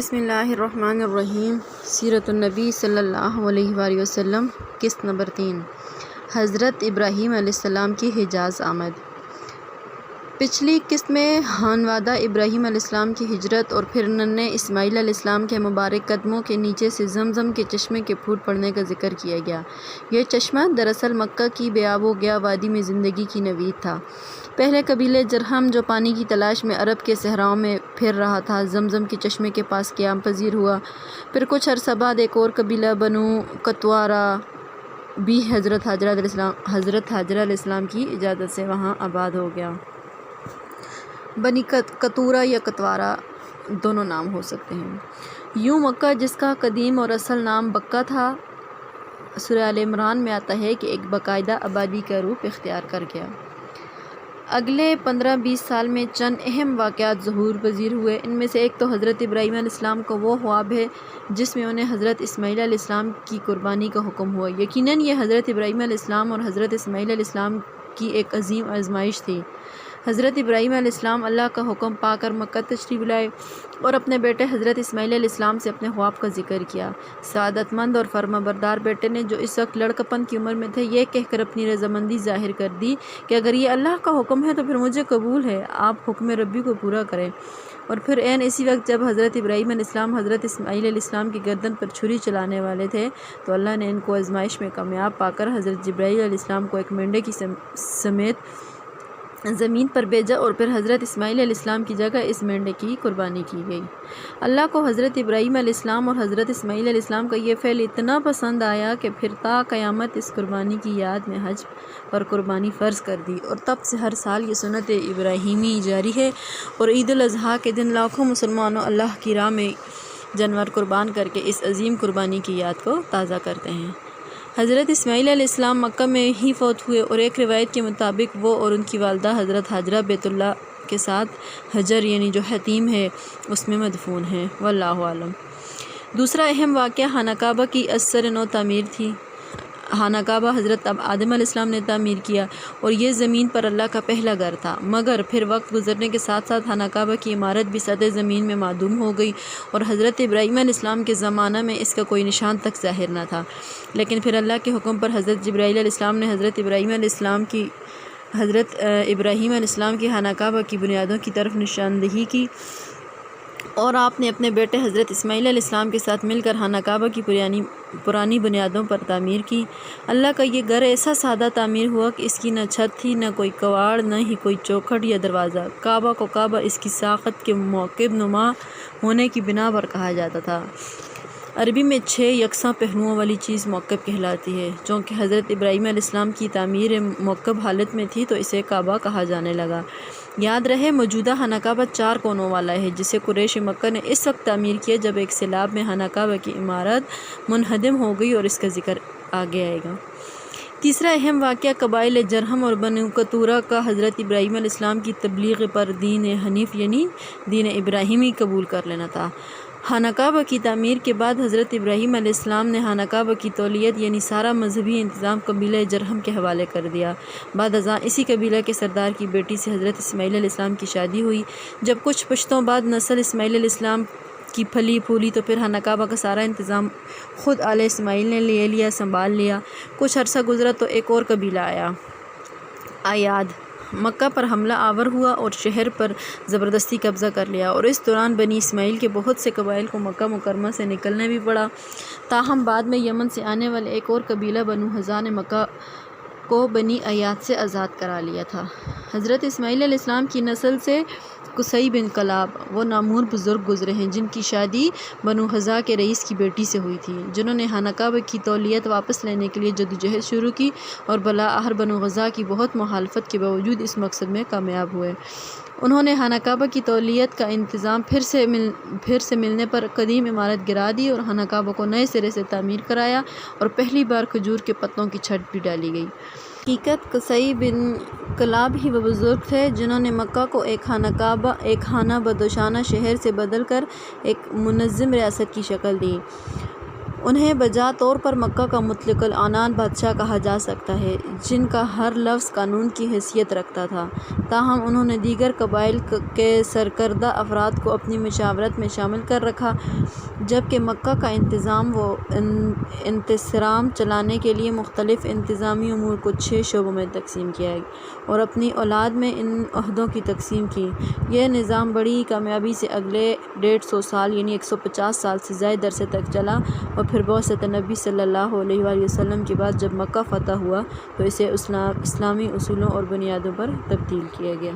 بسم اللہ الرحمن الرحیم۔ سیرت النبی صلی اللہ علیہ وآلہ وسلم، قسط نمبر 3۔ حضرت ابراہیم علیہ السلام کی حجاز آمد۔ پچھلی قسط میں ہانوادہ ابراہیم علیہ السلام کی ہجرت اور پھر ننھے اسماعیل علیہ السلام کے مبارک قدموں کے نیچے سے زمزم کے چشمے کے پھوٹ پڑنے کا ذکر کیا گیا۔ یہ چشمہ دراصل مکہ کی بے آب و گیا وادی میں زندگی کی نوید تھا۔ پہلے قبیلے جرہم جو پانی کی تلاش میں عرب کے صحراؤں میں پھر رہا تھا، زمزم کے چشمے کے پاس قیام پذیر ہوا۔ پھر کچھ عرصہ بعد ایک اور قبیلہ بنو قطوارہ بھی حضرت حاجرہ علیہ السلام کی اجازت سے وہاں آباد ہو گیا۔ بنی قطورہ یا قطوارہ دونوں نام ہو سکتے ہیں۔ یوں مکہ، جس کا قدیم اور اصل نام بکہ تھا، سورہ آل عمران میں آتا ہے کہ ایک باقاعدہ آبادی کا روپ اختیار کر گیا۔ اگلے 15-20 سال میں چند اہم واقعات ظہور پذیر ہوئے۔ ان میں سے ایک تو حضرت ابراہیم علیہ السلام کا وہ خواب ہے جس میں انہیں حضرت اسماعیل علیہ السلام کی قربانی کا حکم ہوا۔ یقیناً یہ حضرت ابراہیم علیہ السلام اور حضرت اسماعیل علیہ السلام کی ایک عظیم آزمائش تھی۔ حضرت ابراہیم علیہ السلام اللہ کا حکم پا کر مکہ تشریف لائے اور اپنے بیٹے حضرت اسماعیل علیہ السلام سے اپنے خواب کا ذکر کیا۔ سعادت مند اور فرمانبردار بیٹے نے، جو اس وقت لڑکپن کی عمر میں تھے، یہ کہہ کر اپنی رضامندی ظاہر کر دی کہ اگر یہ اللہ کا حکم ہے تو پھر مجھے قبول ہے، آپ حکم ربی کو پورا کریں۔ اور پھر عین اسی وقت جب حضرت ابراہیم علیہ السلام حضرت اسماعیل علیہ السلام کی گردن پر چھری چلانے والے تھے تو اللہ نے ان کو آزمائش میں کامیاب پا کر حضرت جبرائیل علیہ السلام کو ایک مینڈے کی سمیت زمین پر بھیجا اور پھر حضرت اسماعیل علیہ السلام کی جگہ اس مینڈے کی قربانی کی گئی۔ اللہ کو حضرت ابراہیم علیہ السلام اور حضرت اسماعیل علیہ السلام کا یہ فعل اتنا پسند آیا کہ پھر تا قیامت اس قربانی کی یاد میں حج پر قربانی فرض کر دی، اور تب سے ہر سال یہ سنت ابراہیمی جاری ہے، اور عید الاضحیٰ کے دن لاکھوں مسلمانوں اللہ کی راہ میں جانور قربان کر کے اس عظیم قربانی کی یاد کو تازہ کرتے ہیں۔ حضرت اسماعیل علیہ السلام مکہ میں ہی فوت ہوئے، اور ایک روایت کے مطابق وہ اور ان کی والدہ حضرت حاجرہ بیت اللہ کے ساتھ حجر یعنی جو حتیم ہے اس میں مدفون ہیں، واللہ اعلم۔ دوسرا اہم واقعہ خانہ کعبہ کی ازسر نو تعمیر تھی۔ خانہ کعبہ حضرت آدم علیہ السلام نے تعمیر کیا اور یہ زمین پر اللہ کا پہلا گھر تھا، مگر پھر وقت گزرنے کے ساتھ ساتھ خانہ کعبہ کی عمارت بھی سطح زمین میں معدوم ہو گئی، اور حضرت ابراہیم علیہ السلام کے زمانہ میں اس کا کوئی نشان تک ظاہر نہ تھا۔ لیکن پھر اللہ کے حکم پر حضرت جبرائیل علیہ السلام نے حضرت ابراہیم علیہ السلام کی خانہ کعبہ کی بنیادوں کی طرف نشاندہی کی، اور آپ نے اپنے بیٹے حضرت اسماعیل علیہ السلام کے ساتھ مل کر خانہ کعبہ کی پرانی بنیادوں پر تعمیر کی۔ اللہ کا یہ گھر ایسا سادہ تعمیر ہوا کہ اس کی نہ چھت تھی، نہ کوئی کواڑ، نہ ہی کوئی چوکھٹ یا دروازہ۔ کعبہ کو کعبہ اس کی ساخت کے موکب نما ہونے کی بنا پر کہا جاتا تھا۔ عربی میں 6 یکساں پہلوؤں والی چیز موکب کہلاتی ہے۔ چونکہ حضرت ابراہیم علیہ السلام کی تعمیر موکب حالت میں تھی تو اسے کعبہ کہا جانے لگا۔ یاد رہے، موجودہ خانہ کعبہ 4 کونوں والا ہے، جسے قریش مکہ نے اس وقت تعمیر کیا جب ایک سیلاب میں خانہ کعبہ کی عمارت منہدم ہو گئی، اور اس کا ذکر آگے آئے گا۔ تیسرا اہم واقعہ قبائل جرہم اور بنو قطورہ کا حضرت ابراہیم علیہ السلام کی تبلیغ پر دین حنیف یعنی دین ابراہیمی قبول کر لینا تھا۔ خانہ کعبہ کی تعمیر کے بعد حضرت ابراہیم علیہ السلام نے خانہ کعبہ کی تولیت یعنی سارا مذہبی انتظام قبیلہ جرہم کے حوالے کر دیا۔ بعد ازاں اسی قبیلہ کے سردار کی بیٹی سے حضرت اسماعیل علیہ السلام کی شادی ہوئی۔ جب کچھ پشتوں بعد نسل اسماعیل علیہ السلام کی پھلی پھولی تو پھر خانہ کعبہ کا سارا انتظام خود آل اسماعیل نے سنبھال لیا۔ کچھ عرصہ گزرا تو ایک اور قبیلہ آیا، آیاد، مکہ پر حملہ آور ہوا اور شہر پر زبردستی قبضہ کر لیا، اور اس دوران بنی اسماعیل کے بہت سے قبائل کو مکہ مکرمہ سے نکلنے بھی پڑا۔ تاہم بعد میں یمن سے آنے والے ایک اور قبیلہ بنو حذا نے مکہ کو بنی ایاد سے آزاد کرا لیا تھا۔ حضرت اسماعیل علیہ السلام کی نسل سے قصی بن کلاب وہ نامور بزرگ گزرے ہیں جن کی شادی بنو حذا کے رئیس کی بیٹی سے ہوئی تھی، جنہوں نے خانہ کعبہ کی تولیت واپس لینے کے لیے جدوجہد شروع کی، اور بالآخر بنو حذا کی بہت مخالفت کے باوجود اس مقصد میں کامیاب ہوئے۔ انہوں نے خانہ کعبہ کی تولیت کا انتظام پھر سے ملنے پر قدیم عمارت گرا دی اور خانہ کعبہ کو نئے سرے سے تعمیر کرایا، اور پہلی بار کھجور کے پتوں کی چھت بھی ڈالی گئی۔ حقیقت قصی بن کلاب ہی وہ بزرگ تھے جنہوں نے مکہ کو ایک خانہ بدوشانہ شہر سے بدل کر ایک منظم ریاست کی شکل دی۔ انہیں بجا طور پر مکہ کا مطلق العنان بادشاہ کہا جا سکتا ہے، جن کا ہر لفظ قانون کی حیثیت رکھتا تھا۔ تاہم انہوں نے دیگر قبائل کے سرکردہ افراد کو اپنی مشاورت میں شامل کر رکھا، جبکہ مکہ کا انتظام و انصرام چلانے کے لیے مختلف انتظامی امور کو 6 شعبوں میں تقسیم کیا اور اپنی اولاد میں ان عہدوں کی تقسیم کی۔ یہ نظام بڑی کامیابی سے اگلے 150 سال یعنی 150 سال سے زائد عرصے تک چلا اور پھر بعثت نبی صلی اللہ علیہ وآلہ وسلم کے بعد جب مکہ فتح ہوا تو اسے اسلامی اصولوں اور بنیادوں پر تبدیل کیا گیا۔